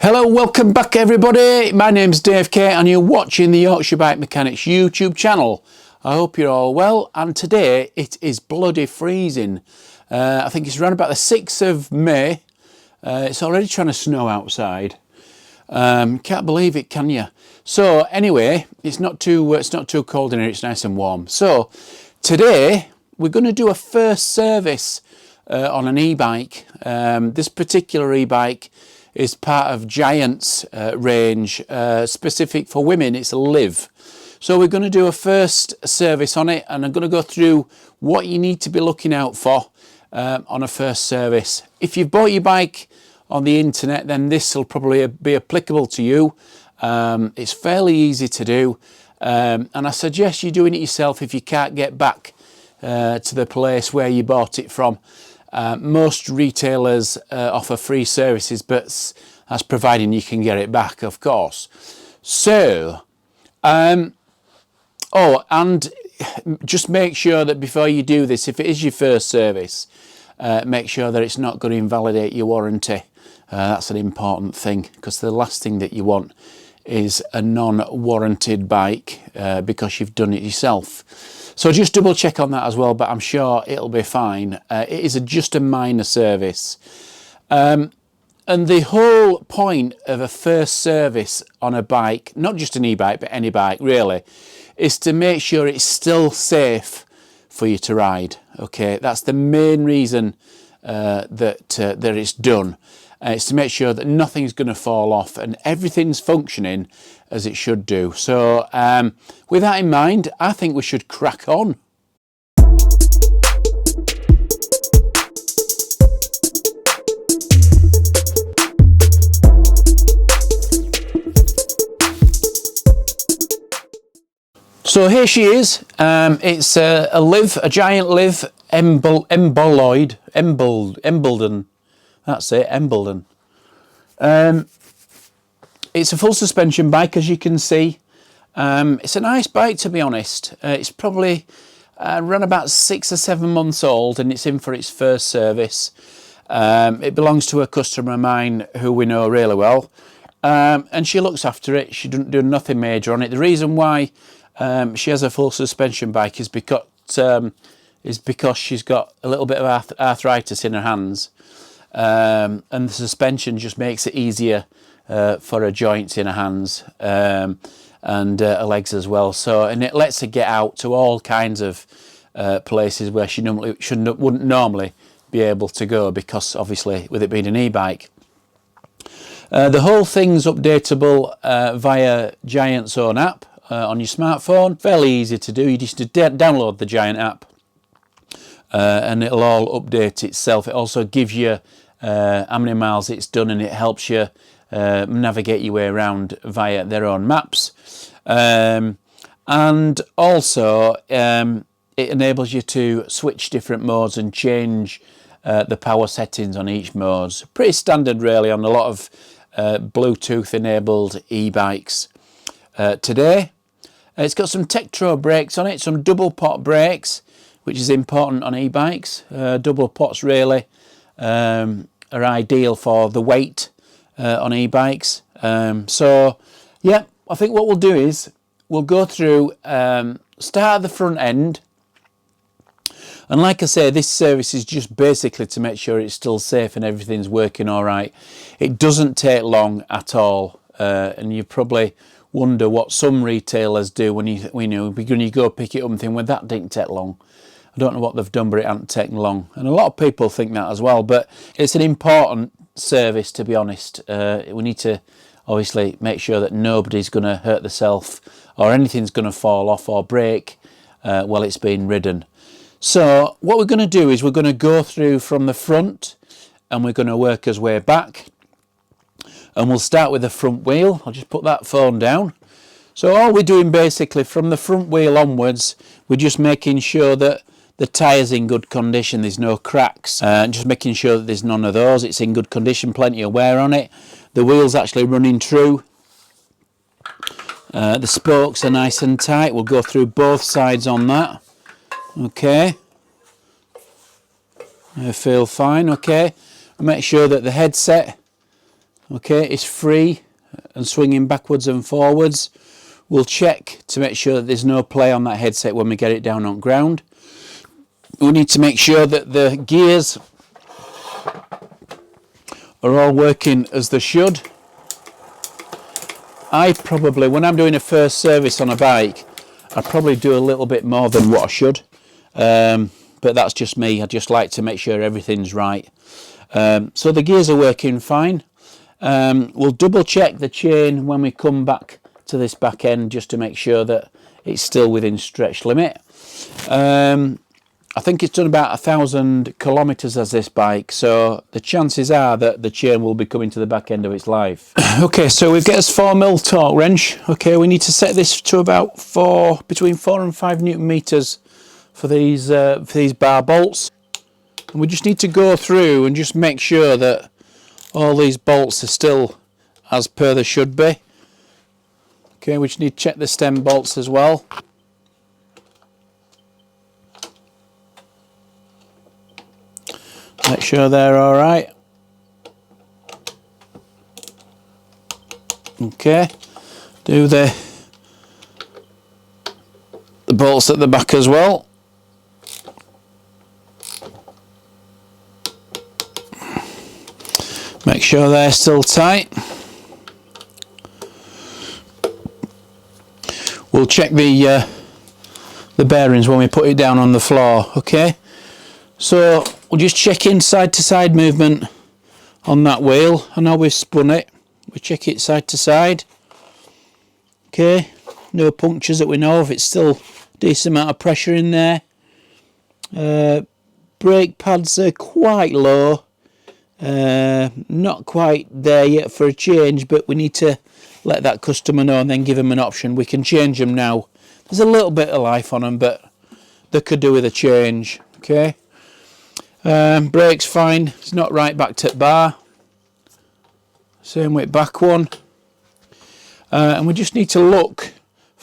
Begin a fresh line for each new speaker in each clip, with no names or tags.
Hello, welcome back everybody. My name's Ebike and you're watching the Yorkshire Bike Mechanics YouTube channel. I hope you're all well, and today it is bloody freezing. I think it's around about the 6th of May. It's already trying to snow outside. Can't believe it, can you? So anyway, it's not too cold in here, it's nice and warm. So today we're going to do a first service on an e-bike. This particular e-bike is part of Giant's range, specific for women. It's a Live. So we're going to do a first service on it, and I'm going to go through what you need to be looking out for on a first service. If you've bought your bike on the internet, then this will probably be applicable to you. It's fairly easy to do, and I suggest you doing it yourself if you can't get back to the place where you bought it from. Most retailers offer free services, but that's providing you can get it back, of course. So, and just make sure that before you do this, if it is your first service, make sure that it's not going to invalidate your warranty. That's an important thing, because the last thing that you want is a non-warranted bike because you've done it yourself. So just double check on that as well, but I'm sure it'll be fine. It is just a minor service. And the whole point of a first service on a bike, not just an e-bike, but any bike really, is to make sure it's still safe for you to ride. Okay, that's the main reason that it's done. It's to make sure that nothing's going to fall off and everything's functioning as it should do. So with that in mind, I think we should crack on. So here she is. It's a Live, a Giant Live Embledon. That's it, Embledon. It's a full suspension bike, as you can see. It's a nice bike, to be honest. It's probably run about 6 or 7 months old, and it's in for its first service. It belongs to a customer of mine who we know really well, and she looks after it. She doesn't do nothing major on it. The reason why she has a full suspension bike is because she's got a little bit of arthritis in her hands. And the suspension just makes it easier for her joints in her hands and her legs as well. So, and it lets her get out to all kinds of places where she wouldn't normally be able to go, because obviously with it being an e-bike. The whole thing's updatable via Giant's own app on your smartphone. Fairly easy to do. You just download the Giant app and it'll all update itself. It also gives you how many miles it's done, and it helps you navigate your way around via their own maps. And also it enables you to switch different modes and change the power settings on each mode. Pretty standard really on a lot of Bluetooth enabled e-bikes today. It's got some Tektro brakes on it, some double pot brakes, which is important on e-bikes. Double pots really are ideal for the weight on e-bikes. So yeah, I think what we'll do is we'll go through, start at the front end, and like I say, this service is just basically to make sure it's still safe and everything's working all right. It doesn't take long at all, and you probably wonder what some retailers do when you go pick it up and think, well, that didn't take long. I don't know what they've done, but it hasn't taken long. And a lot of people think that as well, but it's an important service, to be honest. We need to obviously make sure that nobody's going to hurt themselves or anything's going to fall off or break while it's being ridden. So what we're going to do is we're going to go through from the front and we're going to work our way back. And we'll start with the front wheel. I'll just put that phone down. So all we're doing basically from the front wheel onwards, we're just making sure that the tyre's in good condition, there's no cracks, just making sure that there's none of those. It's in good condition, plenty of wear on it. The wheel's actually running true. The spokes are nice and tight. We'll go through both sides on that. Okay. I feel fine, okay. Make sure that the headset Okay, it's free and swinging backwards and forwards. We'll check to make sure that there's no play on that headset when we get it down on ground. We need to make sure that the gears are all working as they should. I probably, when I'm doing a first service on a bike, I probably do a little bit more than what I should. But that's just me. I just like to make sure everything's right. So the gears are working fine. We'll double check the chain when we come back to this back end just to make sure that it's still within stretch limit. I think it's done about 1,000 kilometers as this bike, so the chances are that the chain will be coming to the back end of its life. Okay, so we've got us 4mm torque wrench. Okay, we need to set this to about between 4 and 5 Newton meters for these bar bolts. And we just need to go through and just make sure that all these bolts are still as per they should be. Okay, we just need to check the stem bolts as well. Make sure they're all right. Okay, do the bolts at the back as well. Make sure they're still tight. We'll check the bearings when we put it down on the floor. Okay, so we'll just check in side to side movement on that wheel. I know we've spun it. We check it side to side. Okay, no punctures that we know of. It's still a decent amount of pressure in there. Brake pads are quite low. Not quite there yet for a change, but we need to let that customer know and then give them an option. We can change them now. There's a little bit of life on them, but they could do with a change. Okay, brakes fine. It's not right back to bar. Same with back one. And we just need to look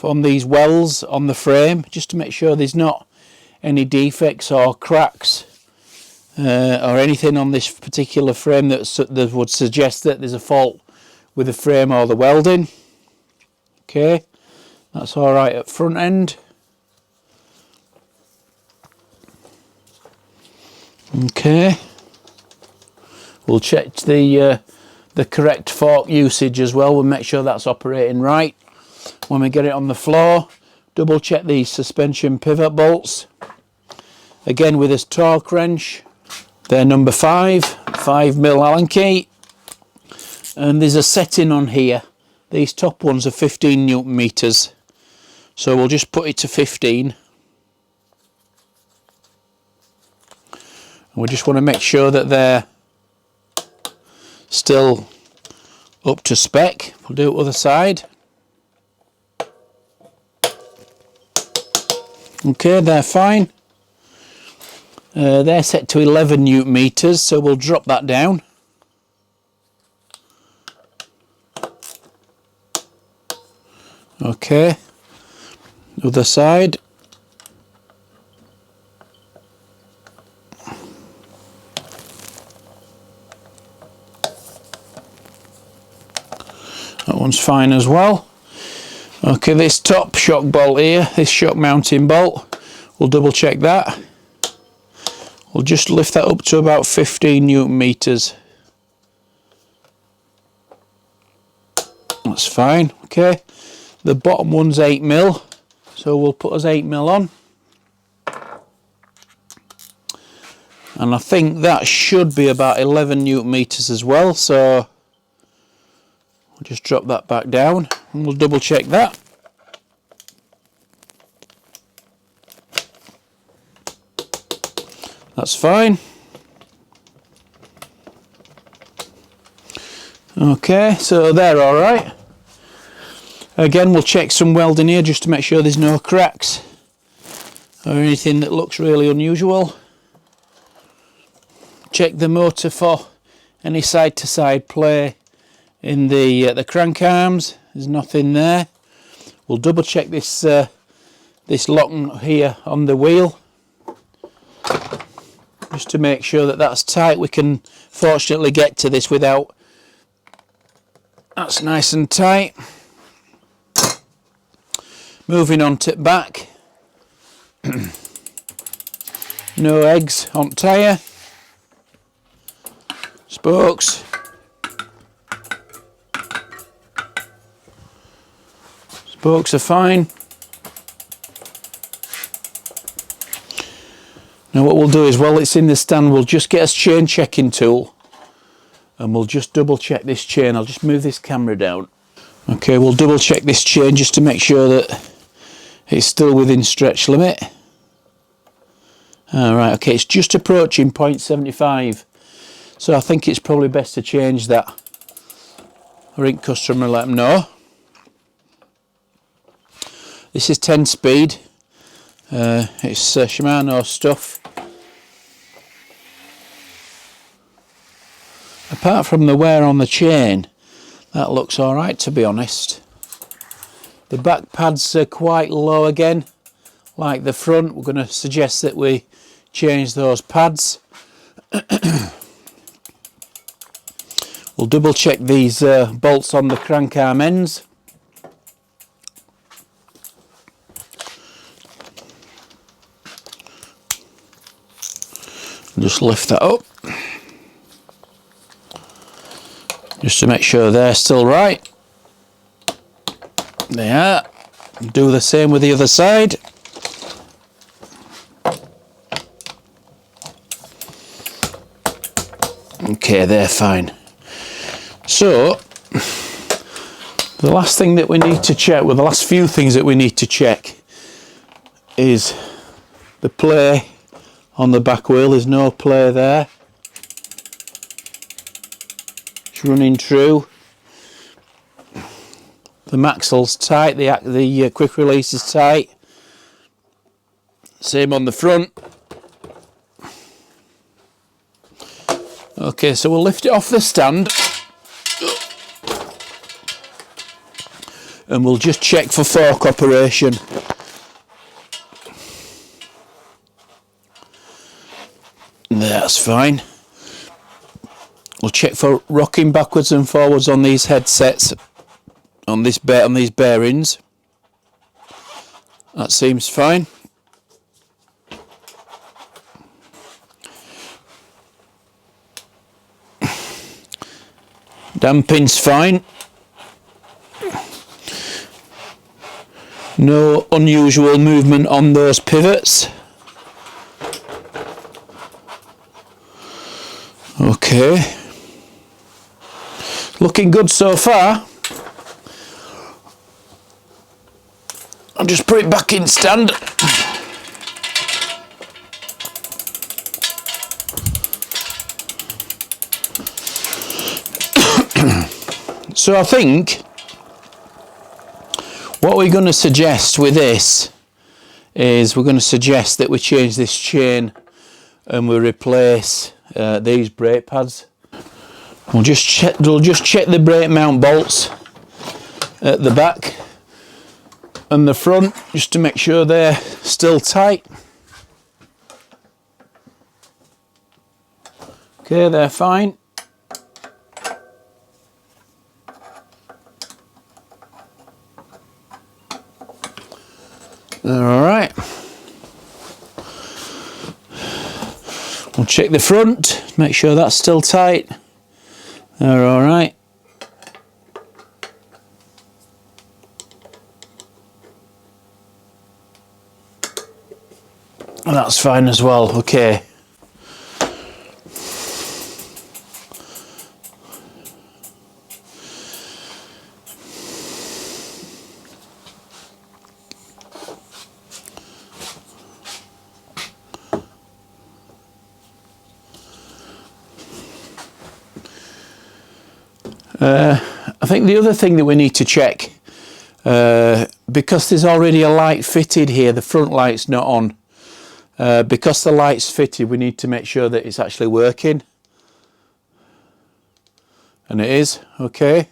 on these wells on the frame just to make sure there's not any defects or cracks or anything on this particular frame that would suggest that there's a fault with the frame or the welding. Okay, that's all right at front end. Okay, we'll check the correct fork usage as well. We'll make sure that's operating right. When we get it on the floor, double check these suspension pivot bolts. Again with this torque wrench. They're number 5mm Allen key. And there's a setting on here. These top ones are 15 Newton meters. So we'll just put it to 15. And we just want to make sure that they're still up to spec. We'll do it other side. Okay, they're fine. They're set to 11 Newton meters, so we'll drop that down. Okay, other side. That one's fine as well. Okay, this top shock bolt here, this shock mounting bolt, we'll double check that. We'll just lift that up to about 15 Newton meters. That's fine. Okay, the bottom one's 8mm, so we'll put us 8mm on. And I think that should be about 11 Newton meters as well, so we'll just drop that back down and we'll double check that. That's fine. Okay, so they're all right. Again, we'll check some welding here just to make sure there's no cracks or anything that looks really unusual. Check the motor for any side-to-side play in the crank arms. There's nothing there. We'll double check this this lock here on the wheel just to make sure that that's tight. We can fortunately get to this without That's nice and tight. Moving on to back. No eggs on tyre. Spokes. Spokes are fine. Now what we'll do is, while it's in the stand, we'll just get a chain checking tool and we'll just double check this chain. I'll just move this camera down. Okay, we'll double check this chain just to make sure that it's still within stretch limit. Alright, okay, it's just approaching 0.75. So I think it's probably best to change that. I think customer let them know. This is 10 speed. It's Shimano stuff. Apart from the wear on the chain, that looks alright, to be honest. The back pads are quite low again, like the front. We're going to suggest that we change those pads. We'll double check these bolts on the crank arm ends. Just lift that up, just to make sure they're still right. They are. Do the same with the other side. Okay, they're fine. So the last thing that we need to check, well, the last few things that we need to check, is the play on the back wheel. There's no play there. It's running true. The maxill's tight, the quick release is tight. Same on the front. Okay, so we'll lift it off the stand and we'll just check for fork operation. That's fine. We'll check for rocking backwards and forwards on these headsets, on these bearings. That seems fine. Damping's fine. No unusual movement on those pivots. Okay. Looking good so far. I'll just put it back in stand. So I think what we're going to suggest with this is we're going to suggest that we change this chain and we replace these brake pads. We'll just check the brake mount bolts at the back and the front, just to make sure they're still tight. Okay, they're fine. They're all right. We'll check the front, make sure that's still tight. They're all right. And that's fine as well. Okay. I think the other thing that we need to check, because there's already a light fitted here, the front light's not on. Because the light's fitted, we need to make sure that it's actually working. And it is, okay.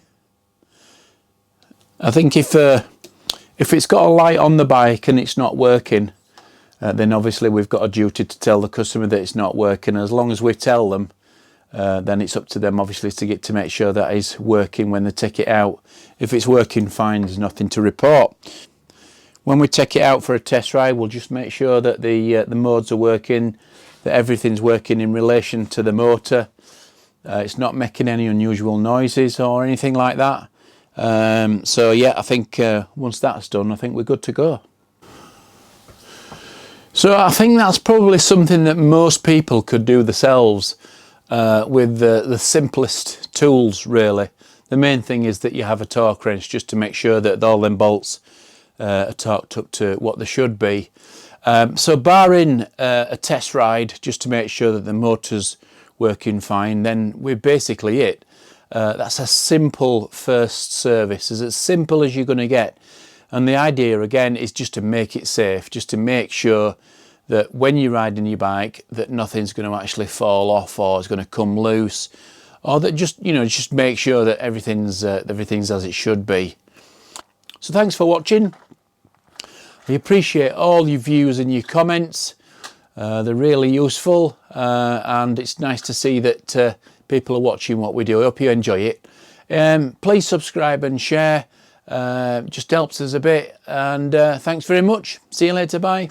I think if it's got a light on the bike and it's not working, then obviously we've got a duty to tell the customer that it's not working. As long as we tell them, then it's up to them obviously to make sure that is working when they take it out. If it's working fine, there's nothing to report. When we take it out for a test ride, we'll just make sure that the modes are working, that everything's working in relation to the motor. It's not making any unusual noises or anything like that. So yeah, I think once that's done, I think we're good to go. So I think that's probably something that most people could do themselves with the simplest tools, really. The main thing is that you have a torque wrench just to make sure that all them bolts are torqued up to what they should be. So barring a test ride, just to make sure that the motor's working fine, then we're basically it. That's a simple first service, as simple as you're going to get. And the idea again is just to make it safe, just to make sure that when you're riding your bike that nothing's going to actually fall off or is going to come loose, or that just make sure that everything's as it should be. So thanks for watching. I appreciate all your views and your comments. They're really useful, and it's nice to see that people are watching what we do. I hope you enjoy it. Please subscribe and share. Just helps us a bit, and thanks very much. See you later. Bye.